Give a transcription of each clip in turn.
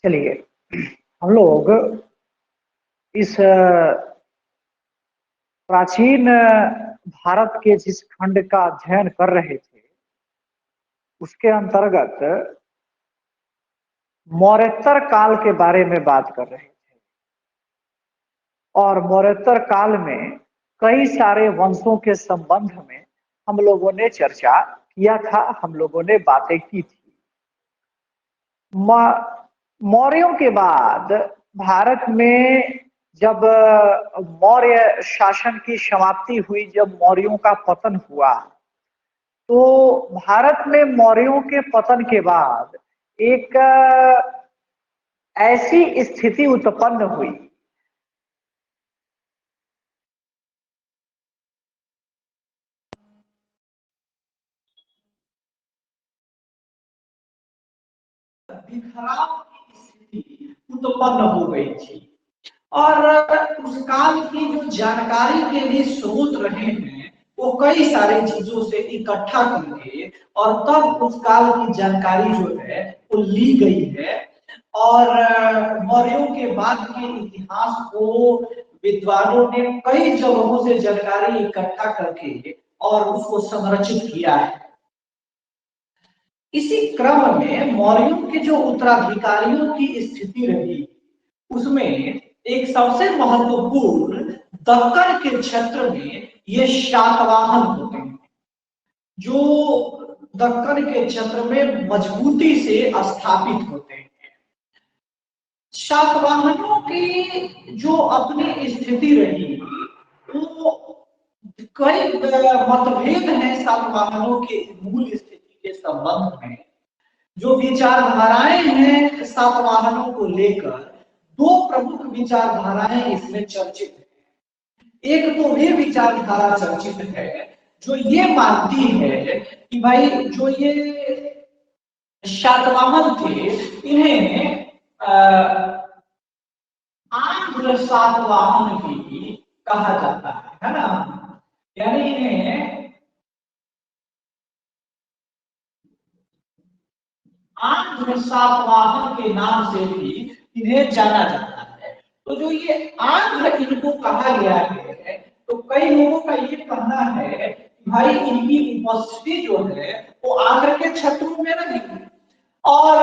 चलिए, हम लोग इस प्राचीन भारत के जिस खंड का अध्ययन कर रहे थे उसके अंतर्गत मौर्योत्तर काल के बारे में बात कर रहे थे। और मौर्योत्तर काल में कई सारे वंशों के संबंध में हम लोगों ने चर्चा किया था, हम लोगों ने बातें की थी। मौर्यों के बाद भारत में जब मौर्य शासन की समाप्ति हुई, जब मौर्यों का पतन हुआ, तो भारत में मौर्यों के पतन के बाद एक ऐसी स्थिति उत्पन्न हुई बिखराव की स्थिति उत्पन्न हो गई थी। और उस काल की जो जानकारी के लिए स्रोत रहे हैं वो कई सारी चीजों से इकट्ठा करके और तब उस काल की जानकारी जो है वो ली गई है। और मौर्यों के बाद के इतिहास को विद्वानों ने कई जगहों से जानकारी इकट्ठा करके और उसको संरचित किया है। इसी क्रम में मौर्यों के जो उत्तराधिकारियों की स्थिति रही उसमें एक सबसे महत्वपूर्ण दक्कन के क्षेत्र में ये शातवाहन होते हैं, जो दक्कन के क्षेत्र में मजबूती से स्थापित होते हैं। शातवाहनों की जो अपनी स्थिति रही वो कई मतभेद हैं सातवाहनों के मूल स्थिति के संबंध में। जो विचारधाराएं हैं सातवाहनों को लेकर, दो प्रमुख विचारधाराएं इसमें चर्चित है। एक तो वे विचारधारा चर्चित है जो ये मानती है कि भाई जो ये शातवाहन थे इन्हें आंध्र सातवाहन भी कहा जाता है ना। यानी इन्हें आंध्र सातवाहन के नाम से भी इन्हें जाना जाता है। तो जो ये आंध्र इनको कहा गया है, तो कई लोगों का ये कहना है कि भाई इनकी उपस्थिति जो है वो आंध्र के क्षेत्रों में रही और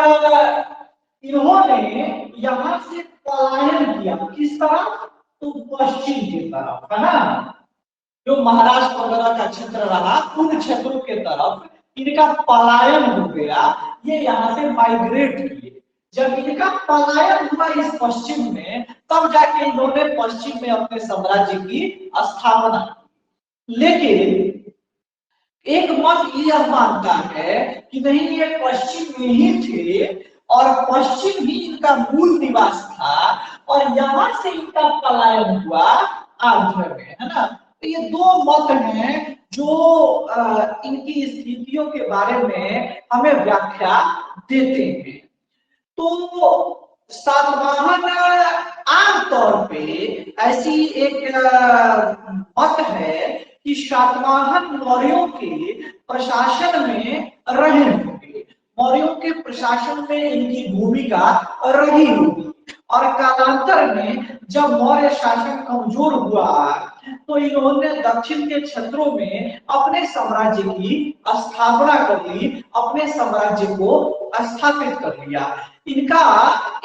इन्होंने यहां से पलायन किया। किस तरफ? तो पश्चिम की तरफ, है ना। जो महाराष्ट्र वगैरह का क्षेत्र रहा उन क्षेत्रों के तरफ इनका पलायन हो गया। ये यहाँ से माइग्रेट किए। जब इनका पलायन हुआ इस पश्चिम में, तब जाके इन्होंने पश्चिम में अपने साम्राज्य की स्थापना की। लेकिन एक मत यह मानता है कि नहीं, ये पश्चिम में ही थे और पश्चिम ही इनका मूल निवास था और यहां से इनका पलायन हुआ आंध्र में, है ना। तो ये दो मत हैं जो इनकी स्थितियों के बारे में हमें व्याख्या देते हैं। तो सातवाहन आमतौर पे ऐसी एक मत है कि सातवाहन मौर्यों के प्रशासन में रहे होंगे, मौर्यों के प्रशासन में इनकी भूमिका रही होगी। और कालांतर में जब मौर्य शासन कमजोर हुआ तो इन्होंने दक्षिण के क्षेत्रों में अपने साम्राज्य की स्थापना कर ली, अपने साम्राज्य को स्थापित कर लिया। इनका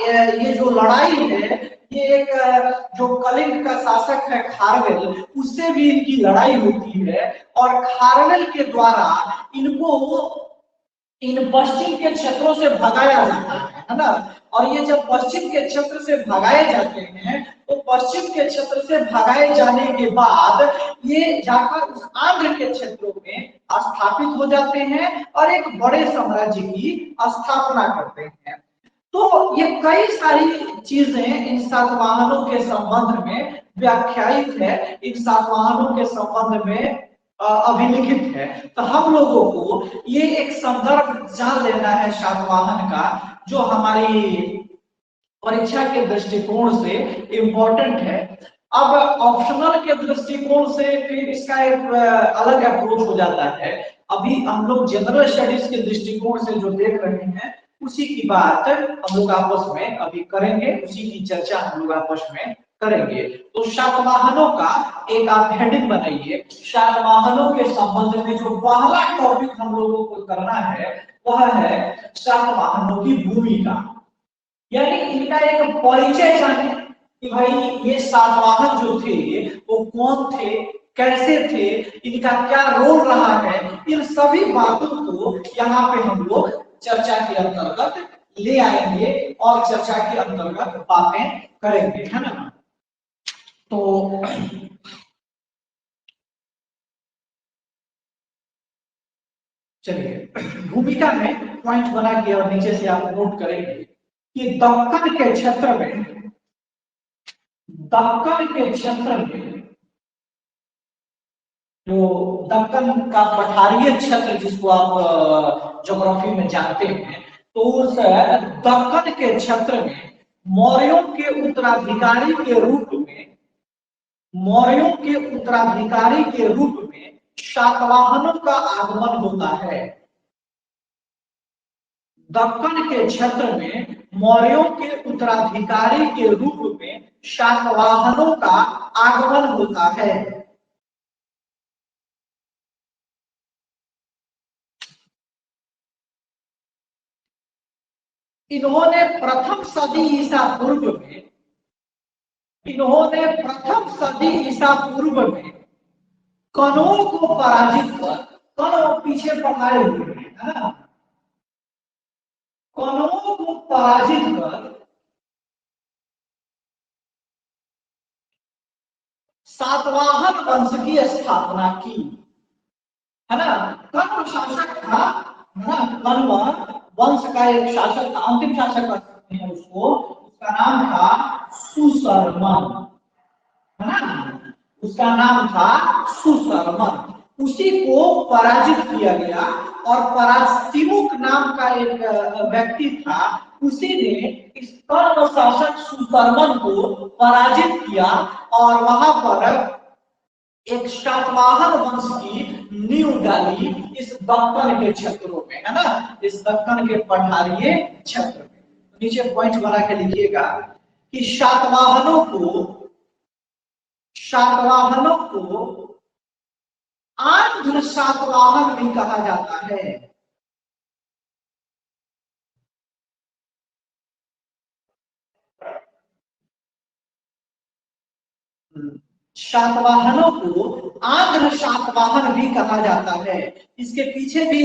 ये जो लड़ाई है, ये एक जो कलिंग का शासक है खारवेल, उससे भी इनकी लड़ाई होती है और खारवेल के द्वारा इनको इन पश्चिम के क्षेत्रों से भगाया जाता है ना। और ये जब पश्चिम के क्षेत्र से भगाए जाते हैं तो पश्चिम के क्षेत्र से भगाए जाने के बाद ये जाकर उस आंध्र के क्षेत्रों में स्थापित हो जाते हैं और एक बड़े साम्राज्य की स्थापना करते हैं। तो ये कई सारी चीजें इन सातवाहनों के संबंध में व्याख्यायित है, इन सातवाहनों के संबंध में अभिलिखित है। तो हम लोगों को ये एक संदर्भ जान लेना है सातवाहन का, जो हमारी परीक्षा के दृष्टिकोण से इम्पोर्टेंट है। अब ऑप्शनल के दृष्टिकोण से फिर इसका एक अलग अप्रोच हो जाता है। अभी हम लोग जनरल स्टडीज के दृष्टिकोण से जो देख रहे हैं उसी की बात हम लोग आपस में अभी करेंगे, उसी की चर्चा हम लोग आपस में करेंगे। तो शातवाहनों का एक आप हेडिंग बनाइए, शातवाहनों के संबंध में जो पहला टॉपिक हम लोगों को करना है वह है शातवाहनों की भूमिका, यानी इनका एक परिचय जाने कि भाई ये सातवाहन जो थे वो कौन थे, कैसे थे, इनका क्या रोल रहा है, इन सभी बातों को यहाँ पे हम लोग चर्चा के अंतर्गत ले आएंगे और चर्चा के अंतर्गत बातें करेंगे, है ना। तो चलिए भूमिका में पॉइंट बना के और नीचे से आप नोट करेंगे कि दक्कन के क्षेत्र में, दक्कन के क्षेत्र में जो दक्कन का पठारीय क्षेत्र जिसको आप ज्योग्राफी में जानते हैं, तो उस दक्कन के क्षेत्र में मौर्यों के उत्तराधिकारी के रूप में, मौर्यों के उत्तराधिकारी के रूप में शातवाहनों का आगमन होता है। दक्कन के क्षेत्र में मौर्यों के उत्तराधिकारी के रूप में शातवाहनों का आगमन होता है। इन्होंने प्रथम सदी ईसा पूर्व में, इन्होंने प्रथम सदी ईसा पूर्व में कनों को पराजित कर, कनों पीछे पढ़ाए हुए है ना, कनों को पराजित कर सातवाहन वंश की स्थापना की, है ना। कण्व शासक था, है ना, कण्व वंश का एक शासक था, अंतिम शासक कह सकते हैं उसको, उसका नाम था सुशर्मन, है ना, उसका नाम था सुशर्मन। उसी को पराजित किया गया और परास्तिमुक नाम का एक व्यक्ति था, उसी ने इस कर्ण शासक सुशर्मन को पराजित किया और वहां पर एक शातवाहन वंश की नींव डाली इस दक्कन के क्षेत्रों में, है ना, इस दक्कन के पठारीय क्षेत्र में। नीचे पॉइंट बना के लिखिएगा कि शातवाहनों को, शातवाहनों को आंध्र शातवाहन भी कहा जाता है। शातवाहनों को आंध्र शातवाहन भी कहा जाता है। इसके पीछे भी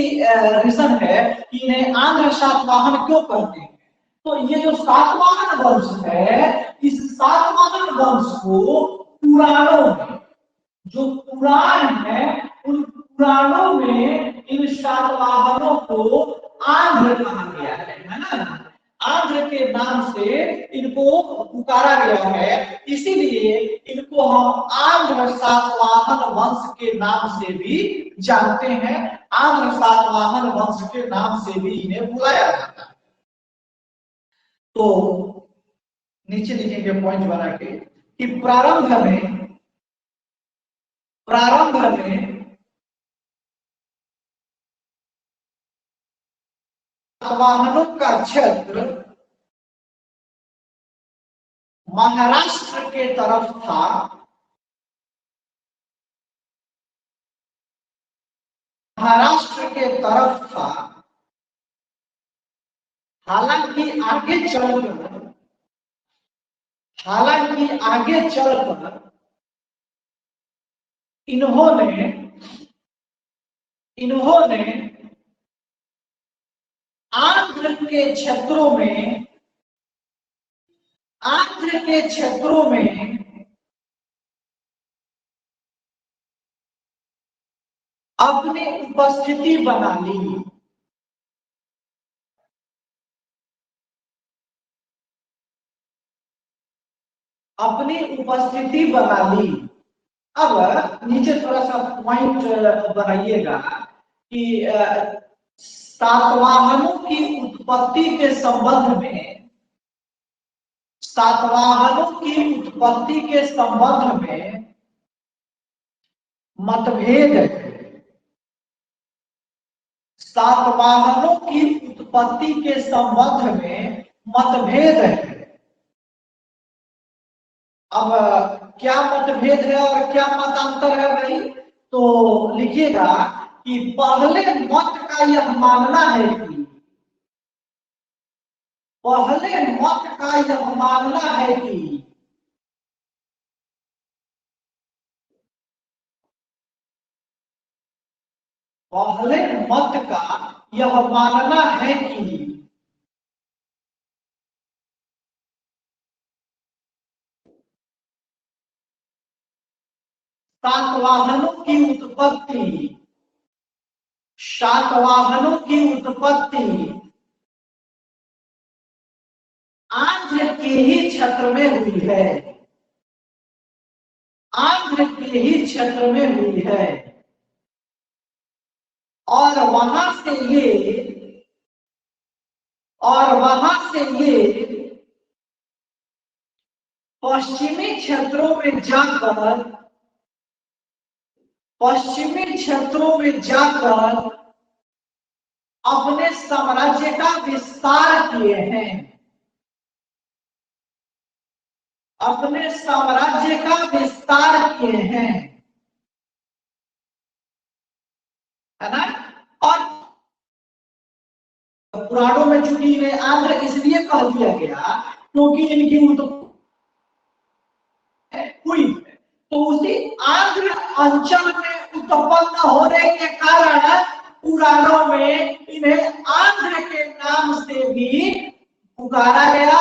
रीजन है कि इन्हें आंध्र शातवाहन क्यों कहते हैं। तो ये जो सातवाहन वंश है, इस सातवाहन वंश को पुराणों में, जो पुराण है उन पुराणों में इन शातवाहनों को आंध्र कहा गया है ना, आंध्र के नाम से इनको पुकारा गया है, इसीलिए इनको हम आंध्र सातवाहन वंश के नाम से भी जानते हैं, आंध्र सातवाहन वंश के नाम से भी इन्हें बुलाया जाता है। तो नीचे लिखेंगे पॉइंट बना के कि प्रारंभ में, प्रारंभ में सातवाहनों का क्षेत्र महाराष्ट्र के तरफ था, महाराष्ट्र के तरफ था। हालांकि आगे चलकर, हालांकि आगे चलकर इन्होंने, इन्होंने आंध्र के क्षेत्रों में, आंध्र के क्षेत्रों में अपनी उपस्थिति बना ली, अपनी उपस्थिति बना ली। अब नीचे थोड़ा सा पॉइंट बनाइएगा कि सातवाहनों की उत्पत्ति के संबंध में, सातवाहनों की उत्पत्ति के संबंध में मतभेद है। सातवाहनों की उत्पत्ति के संबंध में मतभेद है। अब क्या मतभेद है और क्या मतांतर है भाई, तो लिखिएगा कि पहले मत का यह मानना है कि पहले मत का यह मानना है कि पहले मत का यह मानना है कि सातवाहनों की उत्पत्ति सातवाहनों की उत्पत्ति आंध्र के ही क्षेत्र में हुई है, आंध्र के ही क्षेत्र में हुई है और वहां से ये पश्चिमी क्षेत्रों में जाकर अपने साम्राज्य का विस्तार किए हैं, अपने साम्राज्य का विस्तार किए हैं, है ना। और पुराणों में चूंकि इन्हें आंध्र इसलिए कह दिया गया क्योंकि इनकी हुई, तो उसी आंध्र अंचल में उत्पन्न होने के कारण पुराणों में इन्हें आंध्र के नाम से भी पुकारा गया,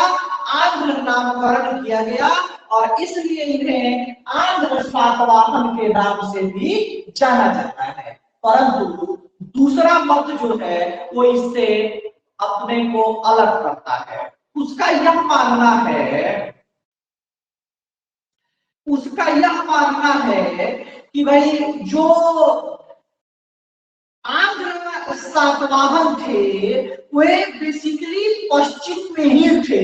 आंध्र नामकरण किया गया और इसलिए इन्हें आंध्र सातवाहन के नाम से भी जाना जाता है। परंतु दूसरा मत जो है वो इससे अपने को अलग करता है। उसका यह मानना है कि भाई जो आंध्र सातवाहन थे वे बेसिकली पश्चिम में ही थे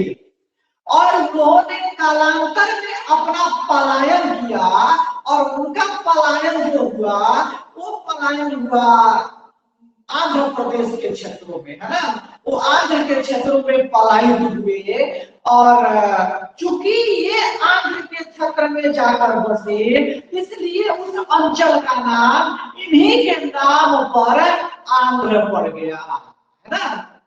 और उन्होंने कालांतर में अपना पलायन किया और उनका पलायन जो हुआ वो पलायन हुआ आंध्र प्रदेश के क्षेत्रों में, है ना। वो आंध्र के क्षेत्रों में पलायन हुए और चूंकि ये आंध्र के क्षेत्र में जाकर बसे इसलिए उस अंचल का नाम इन्हीं के नाम पर आंध्र पड़ गया, है ना।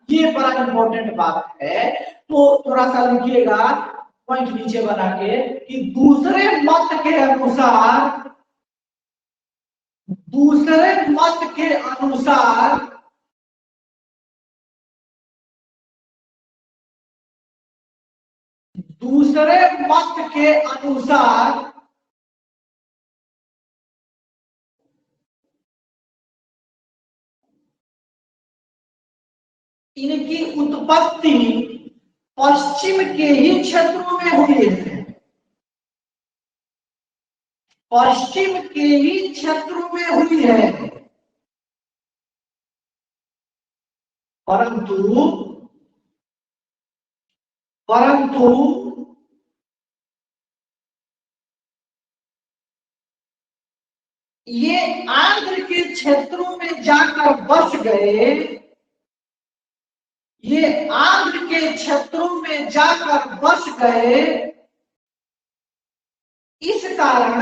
ये बड़ा इंपॉर्टेंट बात है। तो थोड़ा सा लिखिएगा पॉइंट नीचे बना के कि दूसरे मत के अनुसार इनकी उत्पत्ति पश्चिम के ही क्षेत्रों में हुई है, पश्चिम के ही क्षेत्रों में हुई है, परंतु ये आंध्र के क्षेत्रों में जाकर बस गए, ये आंध्र के क्षेत्रों में जाकर बस गए, इस कारण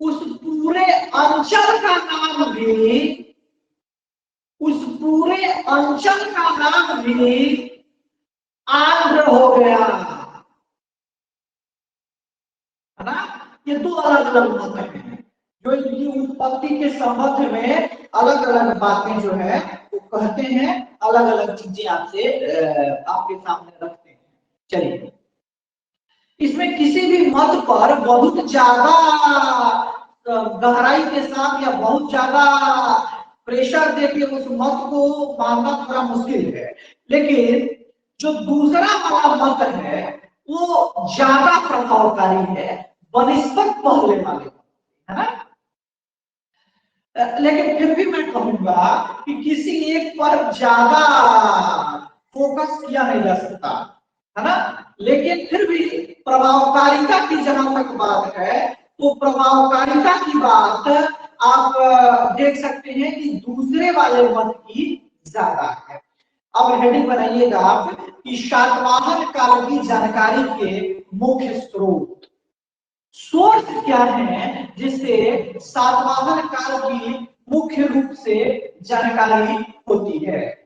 उस पूरे अंचल का नाम भी आंध्र हो गया, है ना। ये दो अलग अलग मत हैं जो इनकी उत्पत्ति के संबंध में अलग अलग बातें जो है वो कहते हैं, अलग अलग चीजें आपके सामने रखते हैं। चलिए, इसमें किसी भी मत पर बहुत ज्यादा गहराई के साथ या बहुत ज्यादा प्रेशर देके उस मत को मानना थोड़ा मुश्किल है, लेकिन जो दूसरा वाला मत है वो ज्यादा प्रभावकारी है बनिस्बत पहले वाले, है ना। लेकिन फिर भी मैं कहूंगा कि किसी एक पर ज्यादा फोकस किया नहीं जा सकता, है ना। लेकिन फिर भी प्रभावकारिता की जहां तक बात है तो प्रभावकारिता की बात आप देख सकते हैं कि दूसरे वाले मत की ज्यादा है। अब हेडिंग बनाइएगा आप कि शातवाहन काल की जानकारी के मुख्य स्रोत। सोर्स क्या है जिससे सातवाहन काल की मुख्य रूप से जानकारी होती है।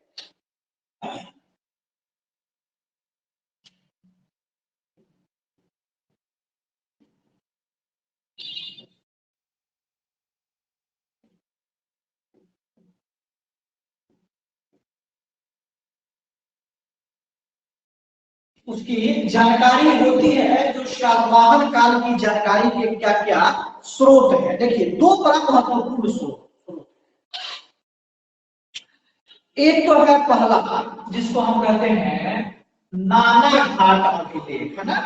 उसकी जानकारी होती है जो शातवाहन काल की जानकारी के क्या क्या स्रोत है। देखिए दो बड़ा महत्वपूर्ण स्रोत, एक तो है पहला जिसको हम कहते हैं नाना घाट अभिलेख, है ना।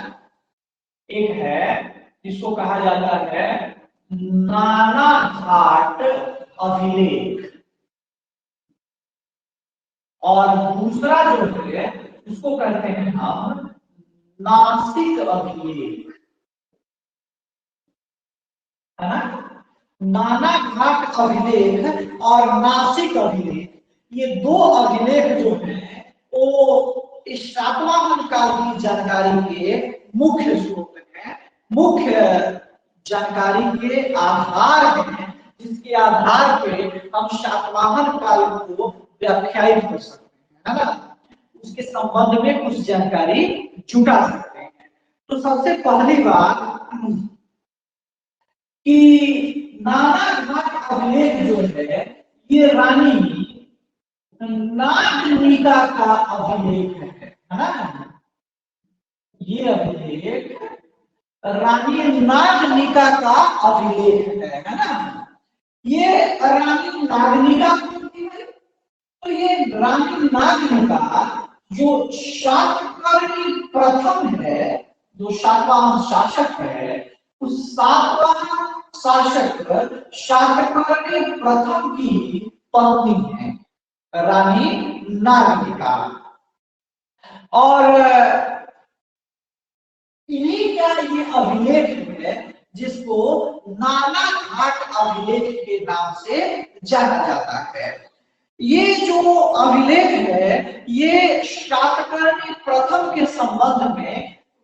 एक है जिसको कहा जाता है नाना घाट अभिलेख, और दूसरा जो है उसको कहते हैं हम नासिक अभिलेख, है ना। नाना घाट अभिलेख और नासिक अभिलेख, ये दो अभिलेख जो हैं वो इस सातवाहन काल की जानकारी के मुख्य स्रोत हैं, मुख्य जानकारी के आधार हैं, जिसके आधार पे हम सातवाहन काल को व्याख्यायित कर सकते हैं, है ना। उसके संबंध में कुछ जानकारी जुटा सकते हैं। तो सबसे पहली बात कि नाना घाट अभिलेख जो है ये रानी नागनिका का अभिलेख है ना। ये अभिलेख रानी नागनिका का अभिलेख है ना। ये रानी नागनिका है, तो ये रानी नागनिका जो शातकर्णी प्रथम है, जो सातवाहन शासक है, उस सातवाहन शासक शातकर्णी प्रथम की पत्नी है रानी नागनिका। और इन्हीं का ये अभिलेख है जिसको नाना घाट अभिलेख के नाम से जाना जाता है। ये जो अभिलेख है ये शातकर्णी प्रथम के संबंध में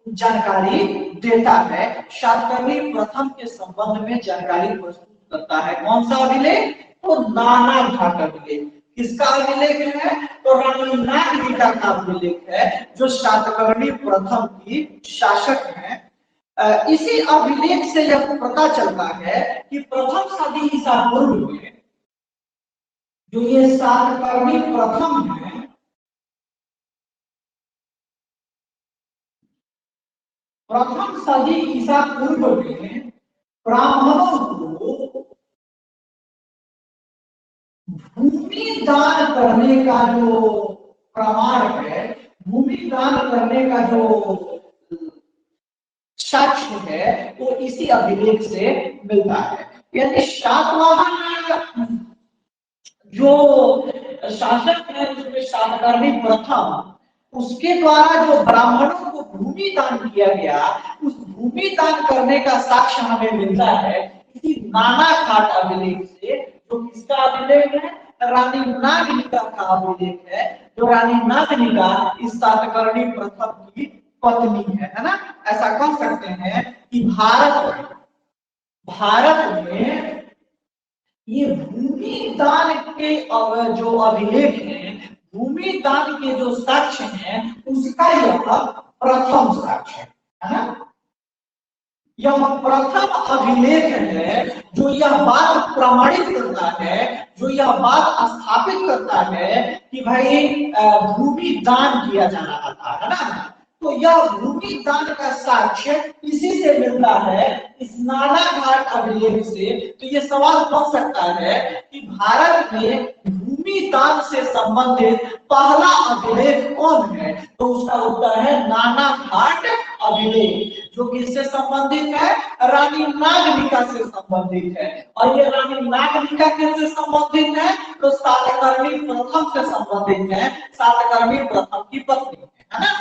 जानकारी देता है, शातकर्णी प्रथम के संबंध में जानकारी प्रस्तुत करता है। कौन सा अभिलेख? तो नाना घाट अभिलेख। किसका अभिलेख है? तो रानी नागनिका का अभिलेख है जो शातकर्णी प्रथम की शासक है। इसी अभिलेख से यह पता चलता है कि प्रथम सदी ईसा पूर्व में जो ये शातकर्णी प्रथम है, प्रथम सदी ईसा पूर्व में ब्राह्मणों को भूमि दान करने का जो प्रमाण है, भूमि दान करने का जो साक्ष्य है वो इसी अभिलेख से मिलता है। यानी सातवाहन जो शासक है उसमें शातकर्णी प्रथम, उसके द्वारा जो ब्राह्मणों को भूमि दान किया गया, उस भूमि दान करने का साक्ष्य हमें मिलता है इसी नाना घाट अभिलेख से। जो किसका अभिलेख है? रानी नागनिका का अभिलेख है, जो रानी नागनिका इस शातकर्णी प्रथम की पत्नी है ना। ऐसा कह सकते हैं कि भारत में ये भूमि दान के जो अभिलेख है, भूमि दान के जो साक्ष्य हैं, उसका यह प्रथम साक्ष्य है ना। यह प्रथम अभिलेख है जो यह बात प्रमाणित करता है, जो यह बात स्थापित करता है कि भाई भूमि दान किया जा रहा था, है ना। तो यह भूमि दान का साक्ष्य इसी से मिलता है, इस नाना घाट अभिलेख से। तो ये सवाल बन सकता है कि भारत में भूमि दान से संबंधित पहला अभिलेख कौन है? तो उसका उत्तर है नाना घाट अभिलेख, जो किससे संबंधित है? रानी नागनिका से संबंधित है। और ये रानी नागनिका किससे संबंधित है? तो शातकर्णी प्रथम से संबंधित है, शातकर्णी प्रथम की पत्नी है ना।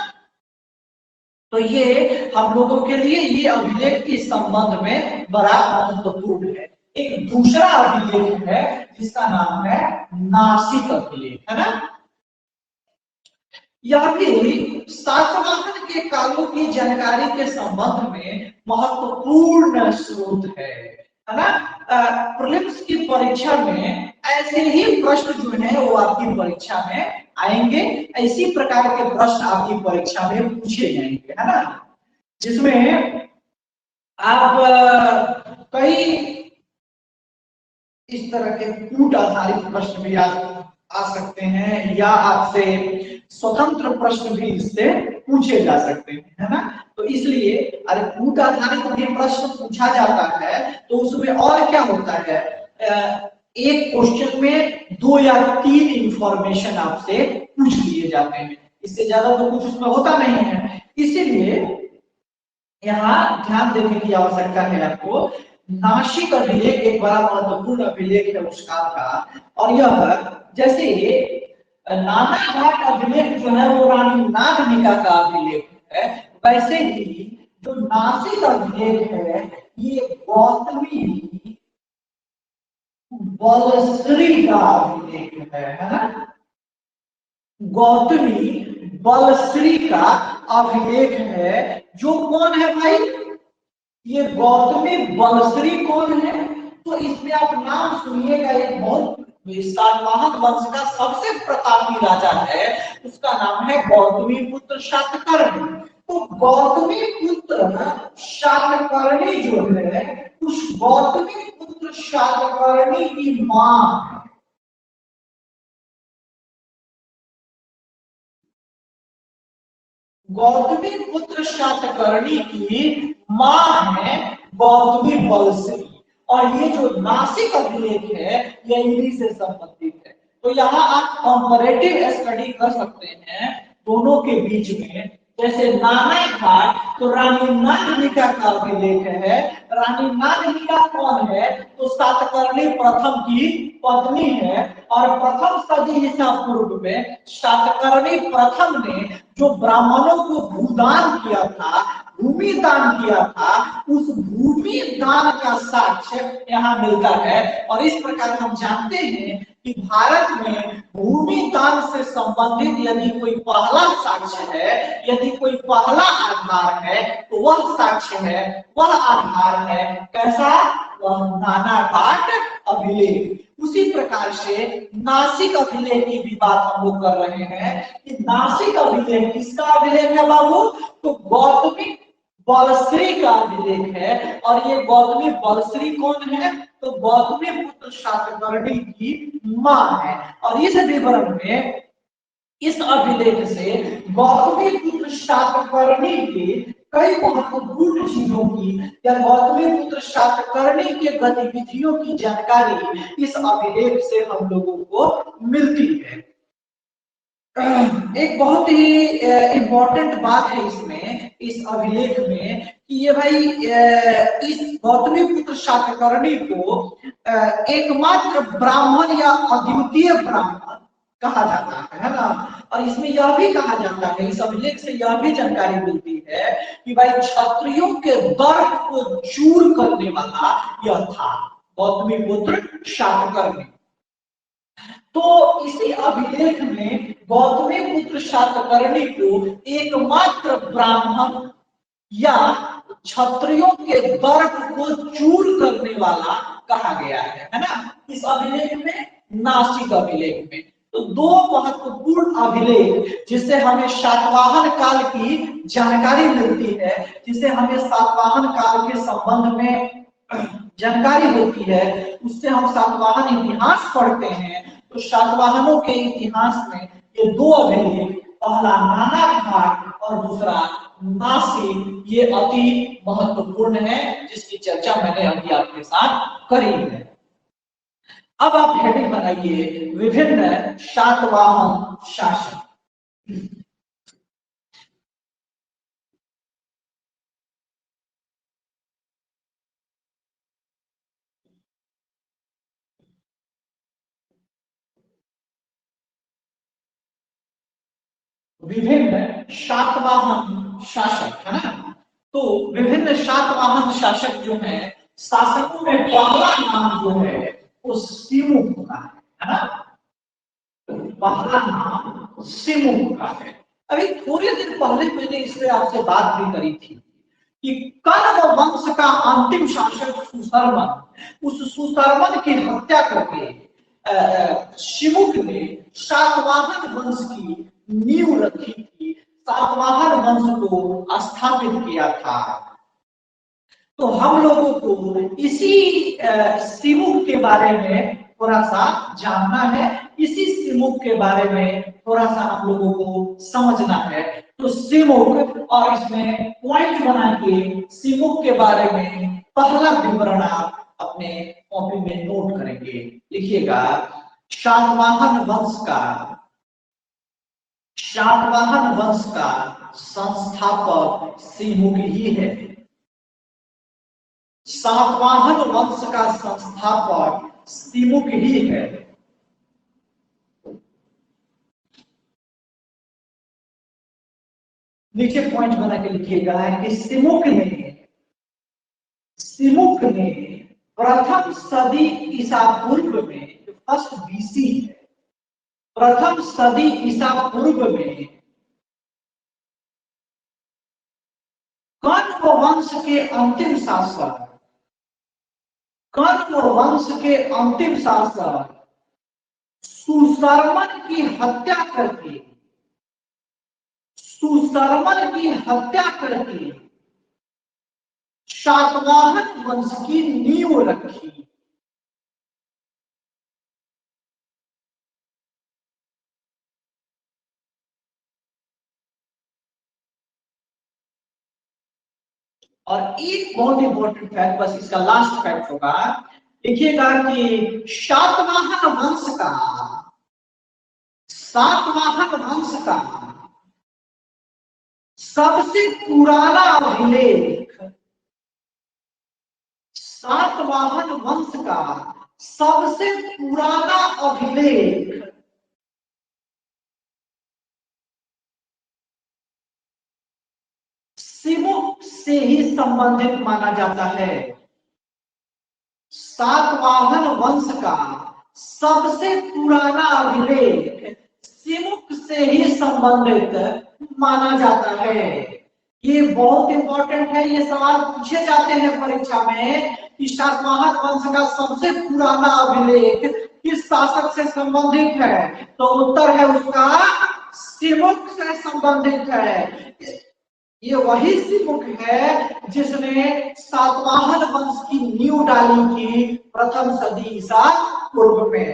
तो ये हम लोगों के लिए ये अभिलेख के संबंध में बड़ा महत्वपूर्ण है। एक दूसरा अभिलेख है जिसका नाम है नासिक अभिलेख, है ना। यह भी सातवाहन के कालों की जानकारी के संबंध में महत्वपूर्ण स्रोत है ना। प्रीलिम्स की परीक्षा में ऐसे ही प्रश्न जो है वो आपकी परीक्षा में आएंगे, इसी प्रकार के प्रश्न आपकी परीक्षा में पूछे जाएंगे, है ना, जिसमें आप कई इस तरह के कूट आधारित प्रश्न भी आ सकते हैं, या आपसे स्वतंत्र प्रश्न भी इससे पूछे जा सकते हैं, है ना। तो इसलिए अरे कूट आधारित भी प्रश्न पूछा जाता है तो उसमें और क्या होता है, एक क्वेश्चन में 2 या 3 इंफॉर्मेशन आपसे पूछ लिए जाते हैं, इससे ज्यादा तो कुछ उसमें होता नहीं है। इसीलिए यहाँ ध्यान देने की आवश्यकता है आपको। नासिक अभिलेख एक बड़ा महत्वपूर्ण अभिलेख है उस काल का, और यह जैसे नानाघाट अभिलेख जो है वो रानी नागनिका का अभिलेख है, वैसे ही जो नासिक अभिलेख है ये गौतमी बलश्री का अभिलेख है ना। गौतमी बलश्री का अभिलेख है। जो कौन है भाई, ये गौतमी बलश्री कौन है, तो इसमें आप नाम सुनिएगा, एक बहुत सातवाहन वंश का सबसे प्रतापी राजा है, उसका नाम है गौतमी पुत्र शातकर्णी। तो गौतमी पुत्र शातकर्णी जो है, उस गौतमी पुत्र शातकर्णी की मां गौतमी पुत्र शातकर्णी की मां है गौतमी बलश्री, और ये जो नासिक अभिलेख है ये इन्हीं से संबंधित है। तो यहाँ आप कंपैरेटिव स्टडी कर सकते हैं दोनों के बीच में। जैसे नानाघाट तो रानी नागनिका का अभिलेख है। रानी नागनिका कौन है, तो सातकर्णी प्रथम की पत्नी है, और प्रथम सदी ईसा पूर्व में सातकर्णी प्रथम ने जो ब्राह्मणों को भूदान किया था, भूमि दान किया था, उस भूमि दान का साक्ष्य यहाँ मिलता है। और इस प्रकार हम जानते हैं कि भारत में भूमि दान से संबंधित यदि कोई पहला साक्ष्य है, यदि कोई पहला आधार है, तो वह साक्ष्य है, वह आधार है कैसा, वह नानाघाट अभिलेख। उसी प्रकार से नासिक अभिलेख की भी बात हम लोग कर रहे हैं कि नासिक अभिलेख किसका अभिलेख है बाबू, तो गौतमी बलश्री का अभिलेख है। और ये गौतमी बलश्री कौन है, तो गौतमी पुत्र शातकर्णी की मां है। और इस विवरण में, इस अभिलेख से गौतमी पुत्र शातकर्णी के कई महत्वपूर्ण चीजों की या गौतमी पुत्र शातकर्णी के गतिविधियों की जानकारी इस अभिलेख से हम लोगों को मिलती है। एक बहुत ही इम्पोर्टेंट बात है इसमें, इस अभिलेख में, कि ये भाई इस गौतमी पुत्र शातकर्णी को एकमात्र ब्राह्मण या अद्वितीय ब्राह्मण कहा जाता है ना। और इसमें यह भी कहा जाता है, इस अभिलेख से यह भी जानकारी मिलती है कि भाई क्षत्रियों के दर्प को चूर करने वाला यह था गौतमी पुत्र शातकर्णी। तो इसी अभिलेख में गौतमी पुत्र शातकर्णी को एकमात्र ब्राह्मण या क्षत्रियों के दर्प को चूर करने वाला कहा गया है ना, इस अभिलेख में, नासिक अभिलेख में। तो 2 महत्वपूर्ण अभिलेख जिससे हमें सातवाहन काल की जानकारी मिलती है, जिससे हमें सातवाहन काल के संबंध में जानकारी होती है, उससे हम सातवाहन इतिहास पढ़ते हैं। तो सातवाहनों के इतिहास में ये 2 अभिलेख, पहला नानाघाट और दूसरा नासिक, ये अति महत्वपूर्ण है, जिसकी चर्चा मैंने अभी आपके साथ करी है। अब आप हेडिंग बनाइए, विभिन्न सातवाहन शासक। विभिन्न सातवाहन शासक, है ना। तो विभिन्न सातवाहन शासक जो हैं, शासकों में पहला नाम जो है वो सिमुक का है ना, पहला नाम सिमुक का है। अभी थोड़े दिन पहले मैंने इससे आपसे बात भी करी थी कि कण्व वंश का अंतिम शासक सुशर्मन, उस सुशर्मन की हत्या करके सिमुक ने शातवाहन वंश की नींव रखी थी, शातवाहन वंश को स्थापित किया था। तो हम लोगों को इसी सिमुक के बारे में थोड़ा सा जानना है, इसी सिमुक के बारे में थोड़ा सा हम लोगों को समझना है। तो सिमुक, और इसमें पॉइंट बना के सिमुक के बारे में पहला विवरण आप अपने कॉपी में नोट करेंगे, लिखिएगा। शातवाहन वंश का संस्थापक सिमुक ही है। शातवाहन वंश का संस्थापक सिमुक ही है। नीचे पॉइंट बना के लिखिएगा कि सिमुक ने प्रथम सदी ईसा पूर्व में, फर्स्ट बीसी है, प्रथम सदी ईसा पूर्व में कण्व वंश के अंतिम शासक, कण्व वंश के अंतिम शासक सुशर्मन की हत्या करके, सुशर्मन की हत्या करके शातवाहन वंश की नींव रखी। और एक बहुत इंपॉर्टेंट फैक्ट, बस इसका लास्ट फैक्ट होगा, देखिएगा कि शातवाहन वंश का सबसे पुराना अभिलेख, शातवाहन वंश का सबसे पुराना अभिलेख सिमुक से ही संबंधित माना जाता है। शातवाहन वंश का सबसे पुराना अभिलेख सिमुक से ही संबंधित माना जाता है। ये बहुत इंपॉर्टेंट है, ये सवाल पूछे जाते हैं परीक्षा में कि शातवाहन वंश का सबसे पुराना अभिलेख किस शासक से संबंधित है, तो उत्तर है उसका सिमुक से संबंधित है। ये वही सिमुक है जिसने शातवाहन वंश की नींव डाली थी प्रथम सदी ईसा पूर्व में।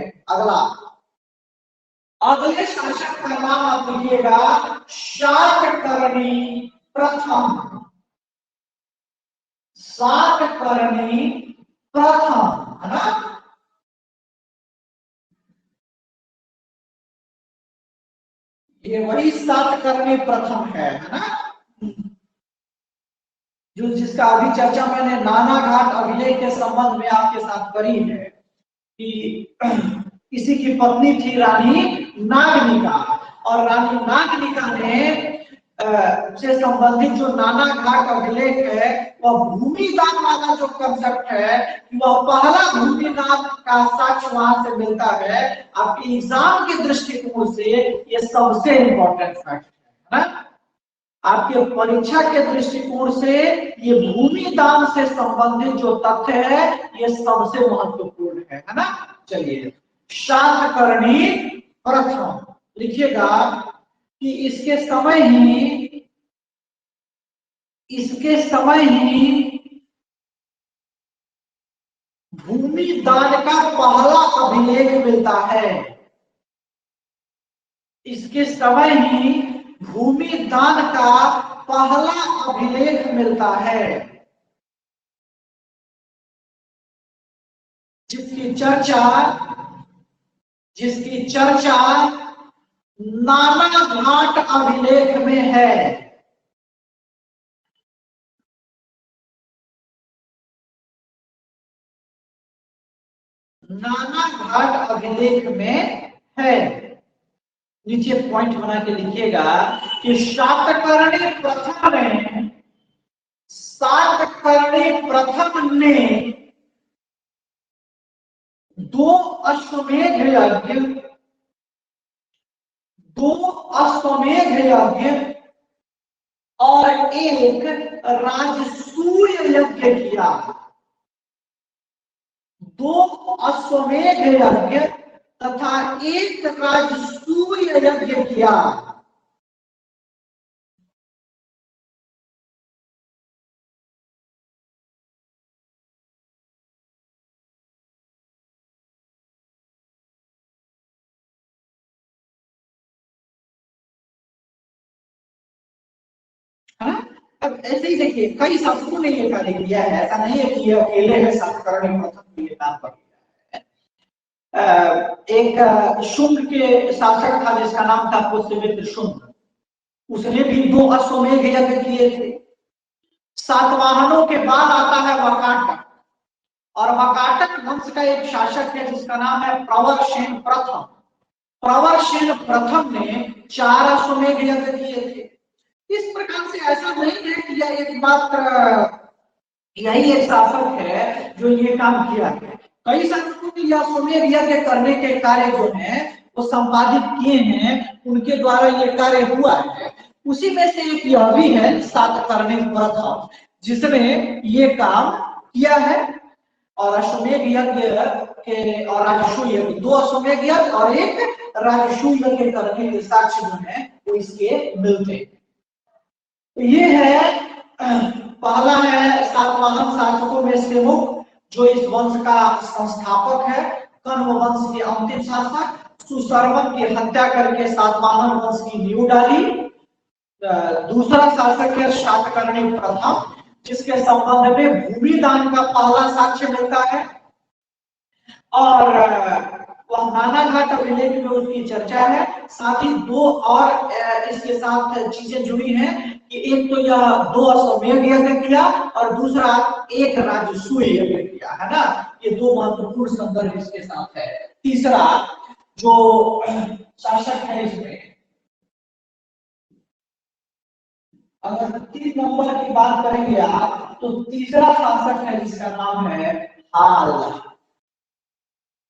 अगले शासक का नाम आप लिखिएगा शातकर्णी प्रथम। शातकर्णी प्रथम, है ना। ये वही शातकर्णी प्रथम है ना, जो जिसका अभी चर्चा मैंने नाना घाट अभिलेख के संबंध में आपके साथ करी है कि किसी की पत्नी थी रानी नागनिका, और रानी नागनिका ने से संबंधित जो नाना घाट अभिलेख है वह भूमिदान वाला जो कंसेप्ट है, वह पहला भूमिदान का साक्ष्य वहां से मिलता है। आपके एग्जाम के दृष्टिकोण से ये सबसे इंपॉर्टेंट फैक्ट है ना, आपके परीक्षा के दृष्टिकोण से ये भूमि दान से संबंधित जो तथ्य है ये सबसे महत्वपूर्ण है ना। चलिए, शातकर्णी प्रथम लिखिएगा कि इसके समय ही भूमि दान का पहला अभिलेख मिलता है। इसके समय ही भूमि दान का पहला अभिलेख मिलता है, जिसकी चर्चा नाना घाट अभिलेख में है। नाना घाट अभिलेख में है। नीचे पॉइंट बना के लिखिएगा कि शातकर्णी प्रथम ने सातकर्णी प्रथम ने 2 अश्वमेध यज्ञ, 2 अश्वमेध यज्ञ और एक राजसूय यज्ञ किया। 2 अश्वमेध यज्ञ तथा एक राजसूय यज्ञ किया। अब ऐसे ही देखिए कई शासकों ने ये कार्य किया है, ऐसा नहीं है कि ये अकेले है सातकर्णी प्रथम ये काम कर किया है। एक शुंग के शासक था जिसका नाम था पुष्यमित्र शुंग, उसने भी 2 अश्वमेध यज्ञ किए थे। सातवाहनों के बाद आता है वकाटक, और वकाटक वंश का एक शासक है जिसका नाम है प्रवरसेन प्रथम। प्रवरसेन प्रथम ने 4 अश्वमेध यज्ञ किए थे। इस प्रकार से ऐसा नहीं है कि यह एकमात्र यही एक शासक है जो ये काम किया है। कई शासकों ने यह अश्वमेध यज्ञ करने के कार्य जो है वो संपादित किए हैं, उनके द्वारा ये कार्य हुआ है। उसी में से एक यह भी है सातकर्णी प्रथम जिसने ये काम किया है। और अश्वमेध यज्ञ के और राजसूय यज्ञ, 2 अश्वमेध यज्ञ और एक राजसूय यज्ञ करने के साक्ष्य जो है वो इसके मिलते हैं। तो ये है पहला है सातवाहन शासकों में से मुख जो इस वंश का संस्थापक है, कण्व वंश के अंतिम शासक। सुशर्मन की हत्या करके सातवाहन वंश की नींव डाली। दूसरा शासक है सातकर्णी प्रथम जिसके संबंध में भूमि दान का पहला साक्ष्य मिलता है। और वह नानाघाट विलेज में उसकी चर्चा है। साथ ही 2 और इसके साथ चीजें जुड़ी हैं कि एक तो यह 2 अश्वमेध यज्ञ किया और दूसरा एक राजसूय यज्ञ किया, है ना। ये 2 महत्वपूर्ण संदर्भ इसके साथ है। तीसरा जो शासक है इसमें, अगर 3 नंबर की बात करेंगे आप तो तीसरा शासक है जिसका नाम है हाल,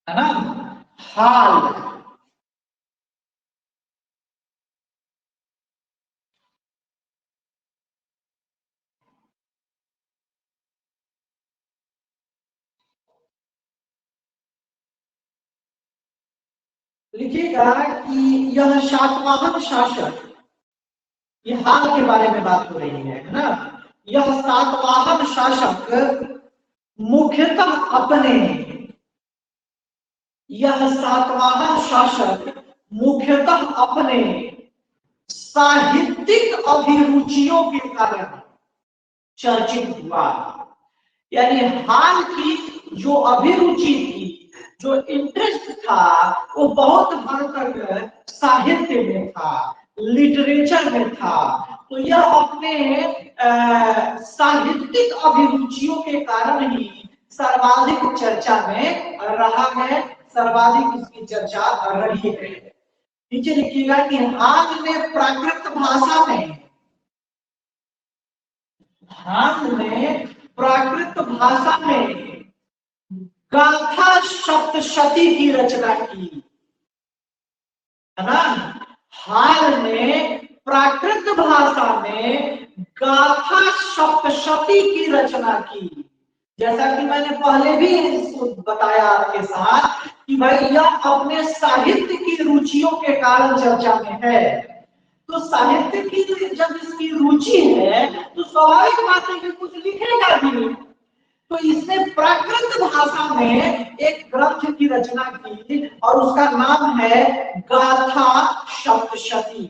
है ना। हाल लिखिएगा कि यह सातवाहन शासक, ये हाल के बारे में बात हो रही है ना। यह सातवाहन शासक मुख्यतः अपने, यह सातवाहन शासक मुख्यतः अपने साहित्यिक अभिरुचियों के कारण चर्चित हुआ। यानी हाल की जो अभिरुचि थी, जो इंटरेस्ट था, वो बहुत हद तक साहित्य में था, लिटरेचर में था। तो यह अपने साहित्यिक अभिरुचियों के कारण ही सर्वाधिक चर्चा में रहा है, सर्वाधिक इसकी चर्चा रही है। नीचे लिखिएगा कि हाल ने प्राकृत भाषा में, हाल ने प्राकृत भाषा में गाथा सप्तशती की रचना की, है ना। हाल ने प्राकृत भाषा में गाथा सप्तशती की रचना की। जैसा कि मैंने पहले भी इसको बताया आपके साथ कि भाई यह अपने साहित्य की रुचियों के कारण चर्चा में है। तो साहित्य की जब इसकी रुचि है तो स्वाभाविक बात है कि कुछ लिखेगा भी। तो इसने प्राकृत भाषा में एक ग्रंथ की रचना की और उसका नाम है गाथा सप्तशती।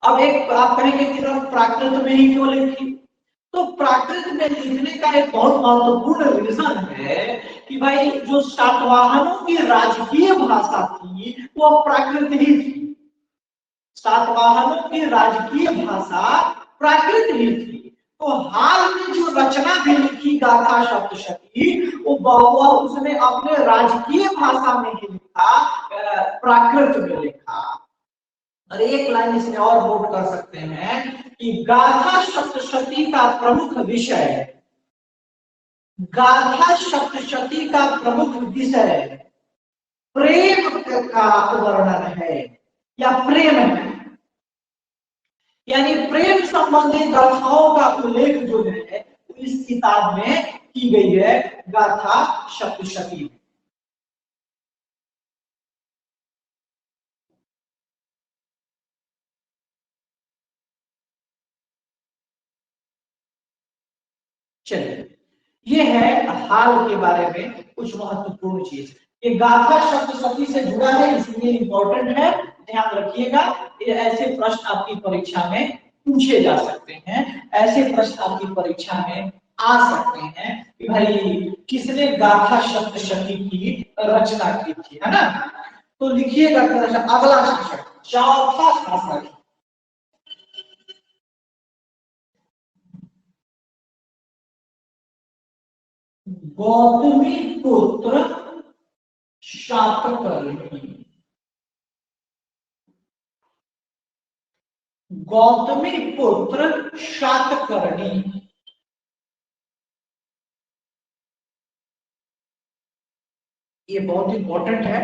अब एक आप कहेंगे कि प्राकृत में ही क्यों लिखी, तो प्राकृत में लिखने का एक बहुत महत्वपूर्ण रीजन है कि भाई जो सातवाहनों की राजकीय भाषा थी वो प्राकृत ही थी। सातवाहनों की राजकीय भाषा प्राकृत ही थी। तो हाल में जो रचना भी लिखी गाथा सप्तशती वो उसने अपने राजकीय भाषा में ही लिखा, प्राकृत में लिखा। और एक लाइन इसमें और नोट कर सकते हैं कि गाथा सप्तशती का प्रमुख विषय, गाथा सप्तशती का प्रमुख विषय प्रेम का वर्णन है या प्रेम है, यानी प्रेम संबंधी गाथाओं का उल्लेख जो है इस किताब में की गई है गाथा सप्तशती में। चलिए, ये है हाल के बारे में कुछ महत्वपूर्ण चीज। ये गाथा सप्तशती से जुड़ा है इसलिए इंपॉर्टेंट है, ध्यान रखिएगा। ये ऐसे प्रश्न आपकी परीक्षा में पूछे जा सकते हैं, ऐसे प्रश्न आपकी परीक्षा में आ सकते हैं कि भाई किसने गाथा सप्तशती की रचना की थी, है ना। तो लिखिएगा अगला शासक, चौथा शासक गौतमी पुत्र शातकर्णी। गौतमी पुत्र शातकर्णी, ये बहुत इंपॉर्टेंट है।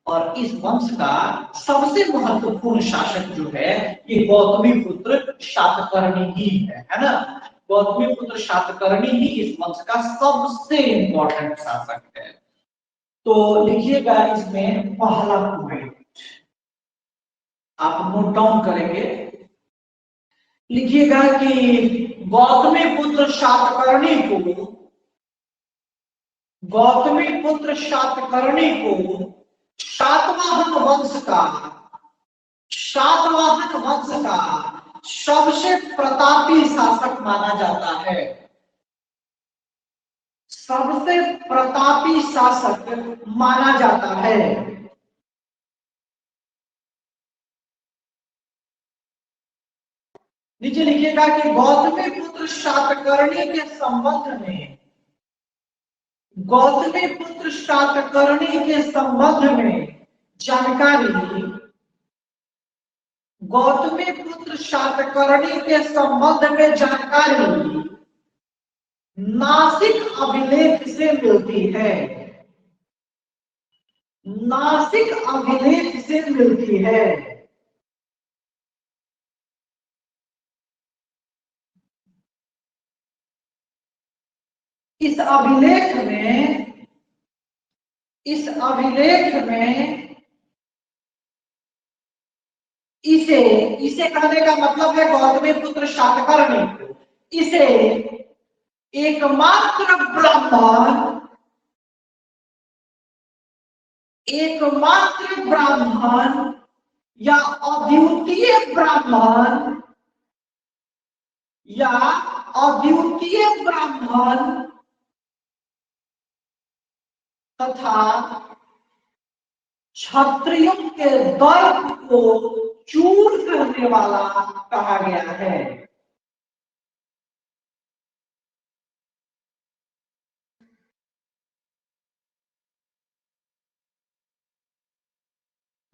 और इस वंश का सबसे महत्वपूर्ण शासक जो है ये गौतमी पुत्र शातकर्णी ही है ना। गौतमी पुत्र शातकर्णी ही इस वंश का सबसे इंपॉर्टेंट शासक है। तो लिखिएगा इसमें पहला पॉइंट आप नोट डाउन करेंगे, लिखिएगा कि गौतमी पुत्र शातकर्णी को, गौतमी पुत्र शातकर्णी को सातवाहन वंश का, सातवाहन वंश का सबसे प्रतापी शासक माना जाता है। सबसे प्रतापी शासक माना जाता है। नीचे लिखिएगा कि गौतमी पुत्र शातकर्णी के संबंध में, गौतमी पुत्र शातकर्णी के संबंध में जानकारी, गौतमी पुत्र शातकर्णी के संबंध में जानकारी नासिक अभिलेख से मिलती है, नासिक अभिलेख से मिलती है। इस अभिलेख में, इस अभिलेख में इसे, इसे कहने का मतलब है गौतमी पुत्र शातकर्णी को, इसे एकमात्र ब्राह्मण, एकमात्र ब्राह्मण या अद्वितीय ब्राह्मण, या अद्वितीय ब्राह्मण तथा क्षत्रियों के दर्प को चूर करने वाला कहा गया है।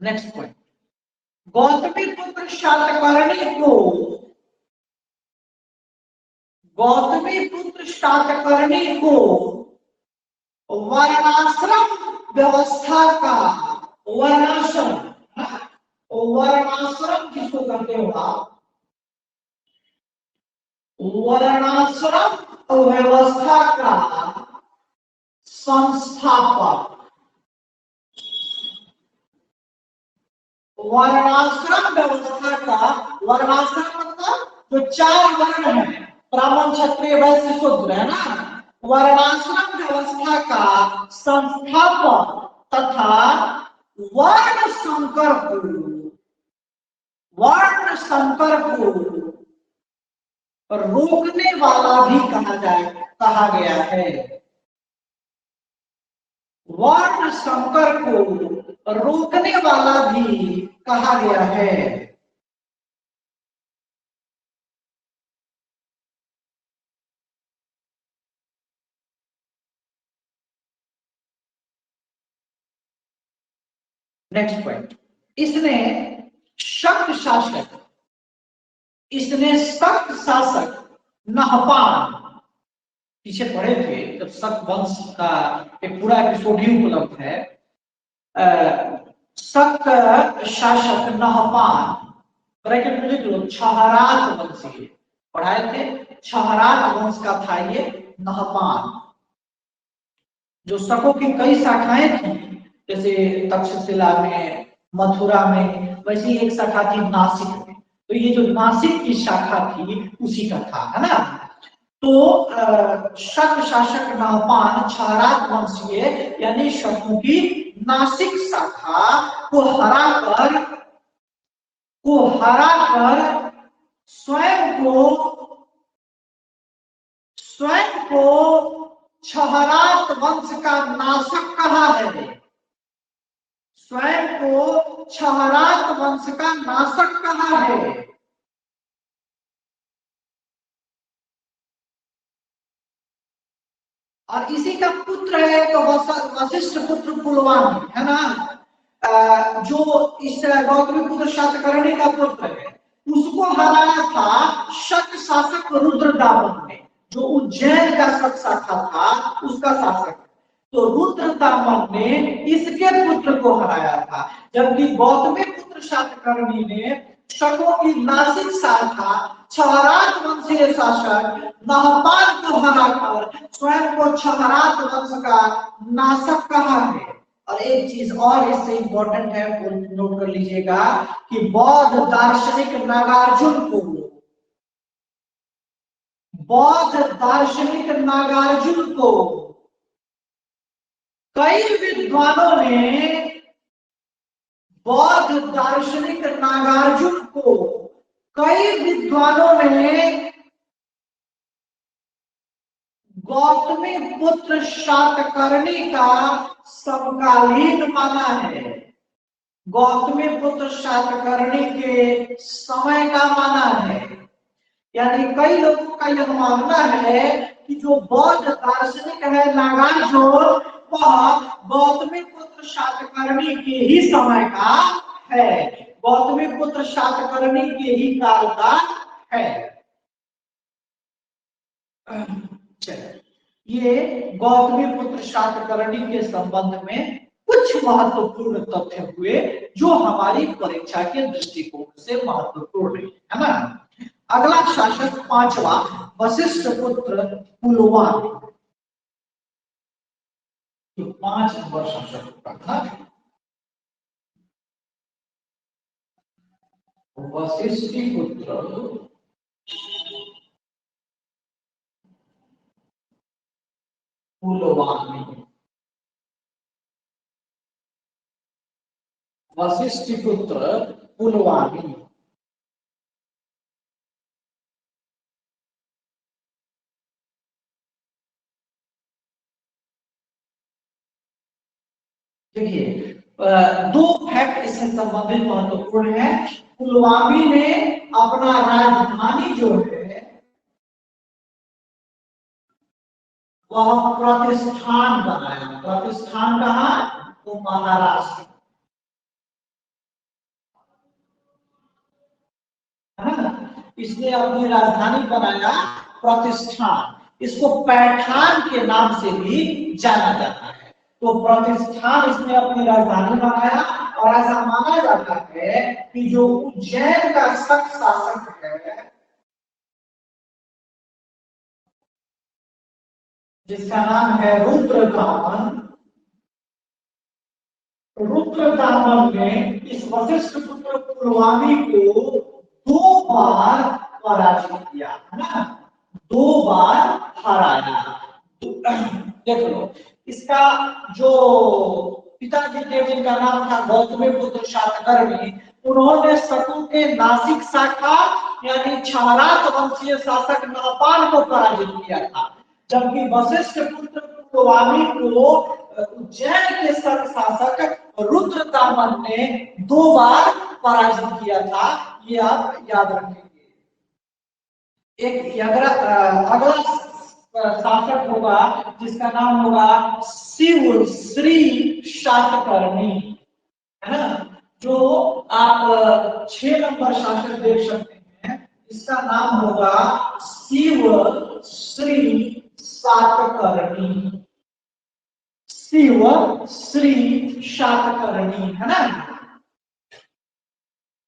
नेक्स्ट पॉइंट, गौतमी पुत्र शातकर्णी को, गौतमी पुत्र शातकर्णी को वर्णाश्रम व्यवस्था का, वर्णाश्रम, वर्णाश्रम किसको कहते हो आप, वर्णाश्रम व्यवस्था का संस्थापक, वर्णाश्रम व्यवस्था का, वर्णाश्रम मतलब जो चार वर्ण है, ब्राह्मण क्षत्रिय वैश्य शूद्र, है ना। वर्णाश्रम व्यवस्था का संस्थापक तथा वर्ण संकर को, वर्ण संकर को रोकने वाला भी कहा गया है। वर्ण संकर को रोकने वाला भी कहा गया है। नेक्स्ट पॉइंट, इसने शक शासक, इसने शक शासक नहपान, पीछे पढ़े थे जब शक वंश का एक पूरा एपिसोड ही उपलब्ध है। शक शासक नहपान, ब्रैकेट में लिख लो, छहरात वंशी पढ़ाए थे, छहरात वंश का था ये नहपान। जो शकों की कई शाखाएं थी, जैसे तक्षशिला में, मथुरा में, वैसी एक शाखा थी नासिक में। तो ये जो नासिक की शाखा थी उसी का था, है ना। तो शक शासक नहपान छहरात वंशीय यानी शकों की नासिक शाखा को हराकर स्वयं को छहरात वंश का नाशक कहा है, स्वयं को छहरात वंश का नाशक कहा है। और इसी का पुत्र है तो वशिष्ठ पुत्र पुलवामी, है ना। जो इस गौतमी पुत्र शातकर्णी का पुत्र है, उसको हराया था शक शासक रुद्रदामन ने, जो उज्जैन का शक शाखा था उसका शासक। तो रुद्रदामन ने इसके पुत्र को हराया था, जबकि गौतमी पुत्र शातकर्णी ने शकों की नासिक शाखा छहरात वंशीय शासक नहपान को हराकर स्वयं को छहरात वंश का नाशक कहा है। और एक चीज और इससे इंपॉर्टेंट है, नोट कर लीजिएगा कि बौद्ध दार्शनिक नागार्जुन को कई विद्वानों ने गौतमी पुत्र शातकर्णी का समकालीन माना है, गौतमी पुत्र शातकर्णी के समय का माना है। यानी कई लोगों का यह मानना है कि जो बौद्ध दार्शनिक है नागार्जुन, वह गौतमी पुत्र शातकर्णी के ही समय का है, गौतमी पुत्र शातकर्णी के ही काल का है। ये गौतमी पुत्र शातकर्णी के संबंध में कुछ महत्वपूर्ण तथ्य हुए जो हमारी परीक्षा के दृष्टिकोण से महत्वपूर्ण है ना। अगला शासक पांचवा वशिष्ठ पुत्र पुलवामी, तो 5 नंबर शासक का था वशिष्ठ पुत्र पुलवामी। वशिष्ठ पुत्र पुलवामी देखिए, दो फैक्ट इससे संबंधित महत्वपूर्ण है। पुलवामी ने अपना राजधानी जो है वह प्रतिष्ठान बनाया। प्रतिष्ठान कहाँ? तो महाराष्ट्र, है ना। इसने अपनी राजधानी बनाया प्रतिष्ठान, इसको पैठान के नाम से भी जाना जाता है। तो प्रतिष्ठान इसने अपनी राजधानी बनाया और ऐसा माना जाता है कि जो उज्जैन का शक शासक है, जिसका नाम है रुद्रदामन, रुद्रदामन ने इस वशिष्ठ पुत्र पुलवामी को 2 बार पराजित किया, है ना, 2 बार हराया। देख लो, इसका जो पिताजी थे जिनका नाम था गौतमी पुत्र शातकर्णी, उन्होंने शकों के नासिक शाखा यानी छहरात वंशीय शासक नहपान को पराजित किया था, जबकि वशिष्ठ पुत्र पुलवामी को उज्जैन के शक शासक रुद्रदामन ने 2 बार पराजित किया था। ये आप याद रखेंगे। एक अगला शासक होगा जिसका नाम होगा शिव श्री शातकर्णी, है ना। जो आप 6 नंबर शासक देख सकते हैं, इसका नाम होगा शिव श्री सातकर्णी। शिव श्री सातकर्णी है ना।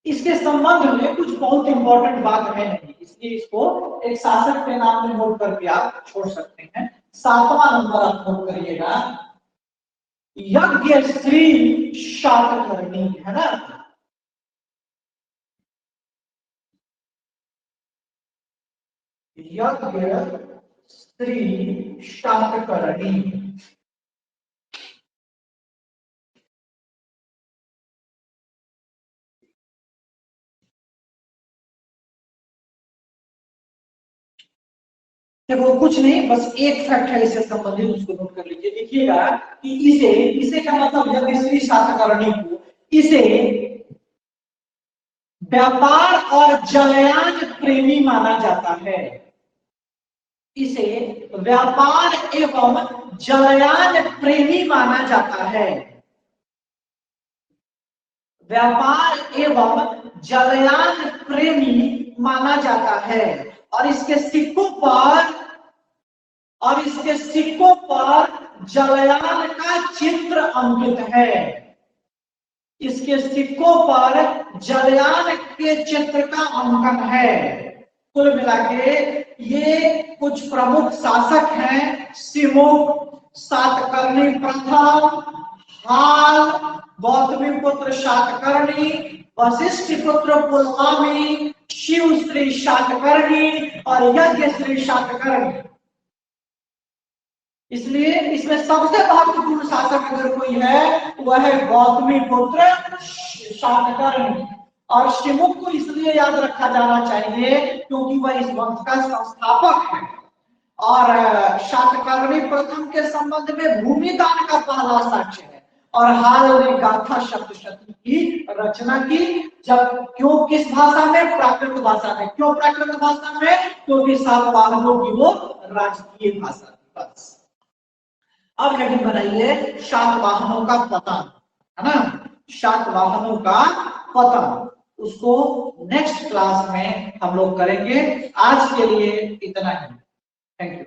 इसके संबंध में कुछ बहुत इंपॉर्टेंट बात है नहीं, इसलिए इसको एक शासक के नाम में नोट करके आप छोड़ सकते हैं। 7वां नंबर आप नोट करिएगा, यज्ञ श्री शातकर्णी है ना। यज्ञ श्री शातकर्णी। देखो कुछ नहीं, बस एक फैक्ट है इससे संबंधित, उसको नोट कर लीजिए। देखिएगा कि इसे इसे क्या मतलब, यज्ञ श्री शातकर्णी को इसे व्यापार और जलयान प्रेमी माना जाता है। इसे व्यापार एवं जलयान प्रेमी माना जाता है। व्यापार एवं जलयान प्रेमी माना जाता है। और इसके सिक्कों पर जलयान का चित्र अंकित है। इसके सिक्कों पर जलयान के चित्र का अंकन है। कुल मिला के ये कुछ प्रमुख शासक हैं, सिमुक, सातकर्णी प्रथम, हाल, गौतमीपुत्र सातकर्णी, वशिष्ठ पुत्र पुलगामी, शिव श्री सातकर्णी और यज्ञ श्री सातकर्णी। इसलिए इसमें सबसे महत्वपूर्ण शासक अगर कोई है वह है गौतमीपुत्र सातकर्णी। और शिमुक को इसलिए याद रखा जाना चाहिए क्योंकि वह इस वंश का संस्थापक है। और सातकर्णी प्रथम के संबंध में भूमिदान का पहला साक्ष्य है। और हाल ने गाथा सप्तशती की रचना की। जब क्यों, किस भाषा में? प्राकृत भाषा में। क्यों प्राकृत भाषा में? क्योंकि सातवाहनों की वो राजकीय भाषा थी। बस अब हेडिंग बनाइए, सातवाहनों का पतन, है ना। सातवाहनों का पतन, उसको नेक्स्ट क्लास में हम लोग करेंगे। आज के लिए इतना ही। Thank you.